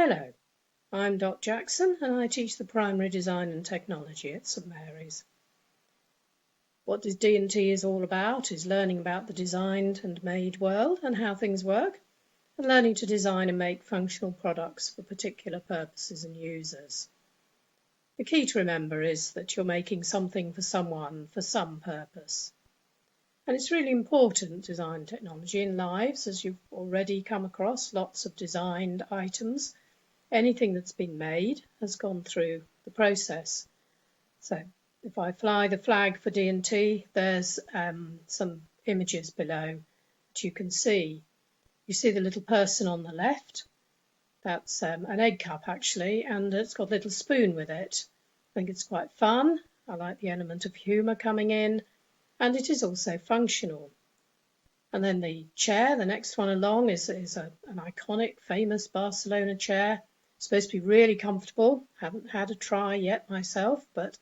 Hello, I'm Dot Jackson and I teach the Primary Design and Technology at St Mary's. What this D&T is all about is learning about the designed and made world and how things work, and learning to design and make functional products for particular purposes and users. The key to remember is that you're making something for someone for some purpose. And it's really important, design technology, in lives, as you've already come across lots of designed items. Anything that's been made has gone through the process. So if I fly the flag for D&T, there's some images below that you can see. You see the little person on the left. That's an egg cup, actually, and it's got a little spoon with it. I think it's quite fun. I like the element of humour coming in, and it is also functional. And then the chair, the next one along, is an iconic, famous Barcelona chair. It's supposed to be really comfortable. Haven't had a try yet myself, but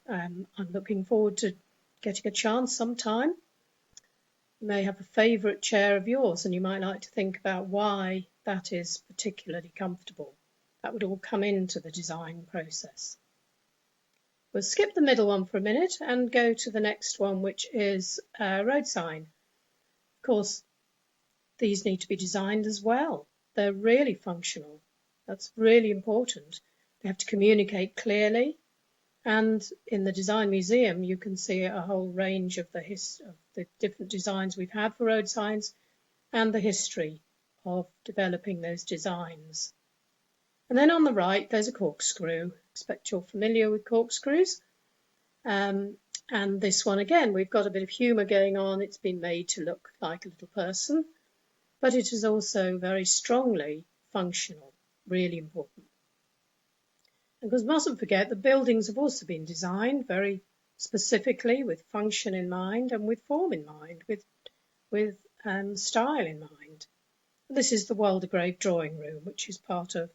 I'm looking forward to getting a chance sometime. You may have a favourite chair of yours, and you might like to think about why that is particularly comfortable. That would all come into the design process. We'll skip the middle one for a minute and go to the next one, which is a road sign. Of course, these need to be designed as well. They're really functional. That's really important. They have to communicate clearly. And in the Design Museum, you can see a whole range of the different designs we've had for road signs and the history of developing those designs. And then on the right, there's a corkscrew. I expect you're familiar with corkscrews. And this one, again, we've got a bit of humour going on. It's been made to look like a little person, but it is also very strongly functional, really important. And because we mustn't forget, the buildings have also been designed very specifically with function in mind and with form in mind, with style in mind. This is the Waldegrave Drawing Room, which is part of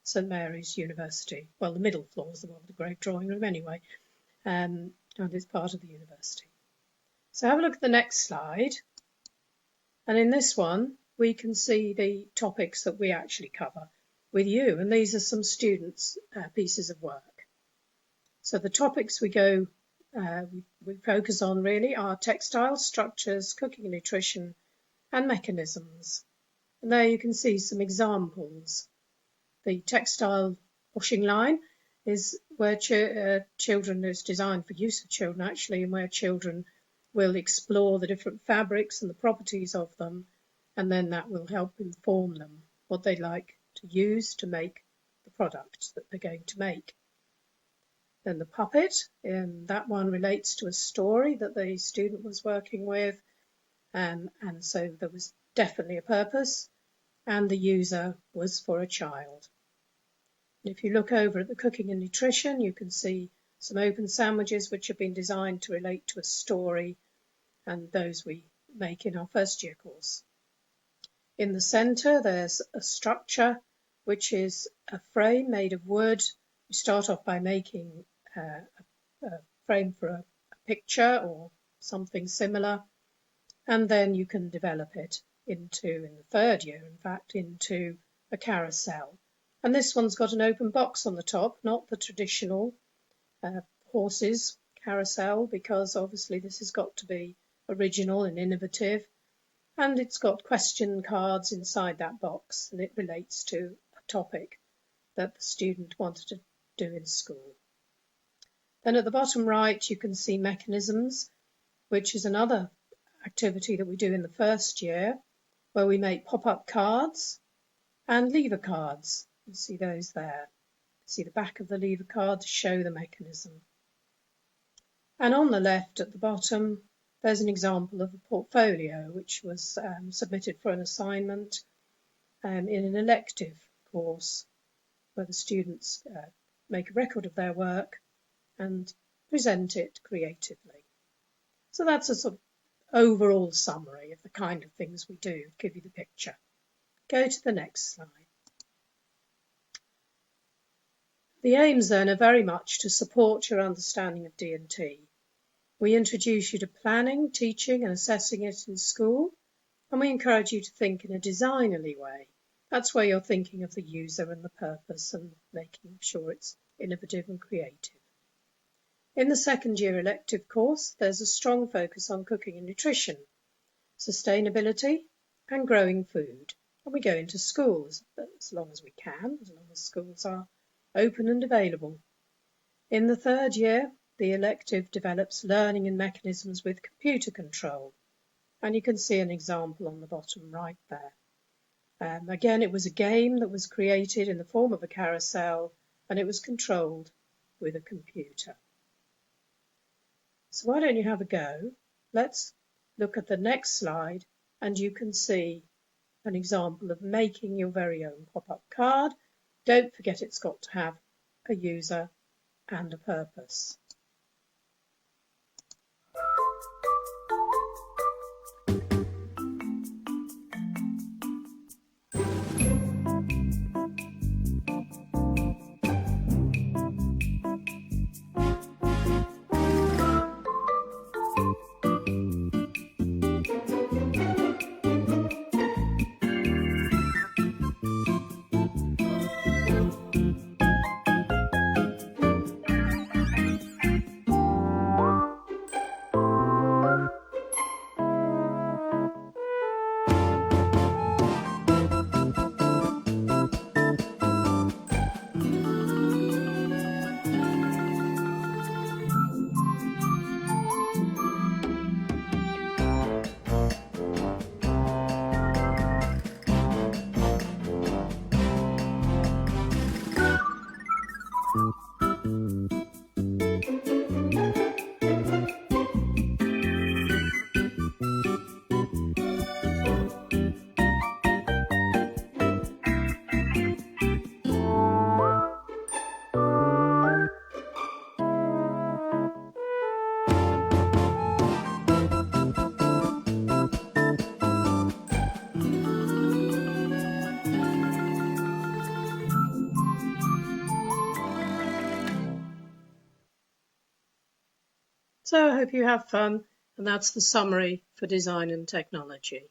St Mary's University. Well, the middle floor is the Waldegrave Drawing Room anyway, and it's part of the university. So have a look at the next slide. And in this one, we can see the topics that we actually cover with you. And these are some students' pieces of work. So the topics we focus on really are textiles, structures, cooking and nutrition, and mechanisms. And there you can see some examples. The textile washing line is where children is designed for use of children actually, and where children will explore the different fabrics and the properties of them, and then that will help inform them what they like to use to make the product that they're going to make. Then the puppet, that one relates to a story that the student was working with, and so there was definitely a purpose, and the user was for a child. And if you look over at the cooking and nutrition, you can see some open sandwiches which have been designed to relate to a story, and those we make in our first year course. In the centre, there's a structure, which is a frame made of wood. You start off by making a frame for a picture or something similar, and then you can develop it in the third year, in fact, into a carousel. And this one's got an open box on the top, not the traditional horses carousel, because obviously this has got to be original and innovative. And it's got question cards inside that box, and it relates to a topic that the student wanted to do in school. Then at the bottom right, you can see mechanisms, which is another activity that we do in the first year, where we make pop-up cards and lever cards. You see those there. See the back of the lever card to show the mechanism. And on the left at the bottom, there's an example of a portfolio which was submitted for an assignment in an elective course, where the students make a record of their work and present it creatively. So that's a sort of overall summary of the kind of things we do, give you the picture. Go to the next slide. The aims then are very much to support your understanding of D&T. We introduce you to planning, teaching and assessing it in school, and we encourage you to think in a designerly way That's where you're thinking of the user and the purpose and making sure it's innovative and creative. In the second year elective course, there's a strong focus on cooking and nutrition, sustainability and growing food. And we go into schools as long as we can, as long as schools are open and available. In the third year, the elective develops learning and mechanisms with computer control. And you can see an example on the bottom right there. Again, it was a game that was created in the form of a carousel, and it was controlled with a computer. So why don't you have a go? Let's look at the next slide, and you can see an example of making your very own pop-up card. Don't forget it's got to have a user and a purpose. So I hope you have fun, and that's the summary for design and technology.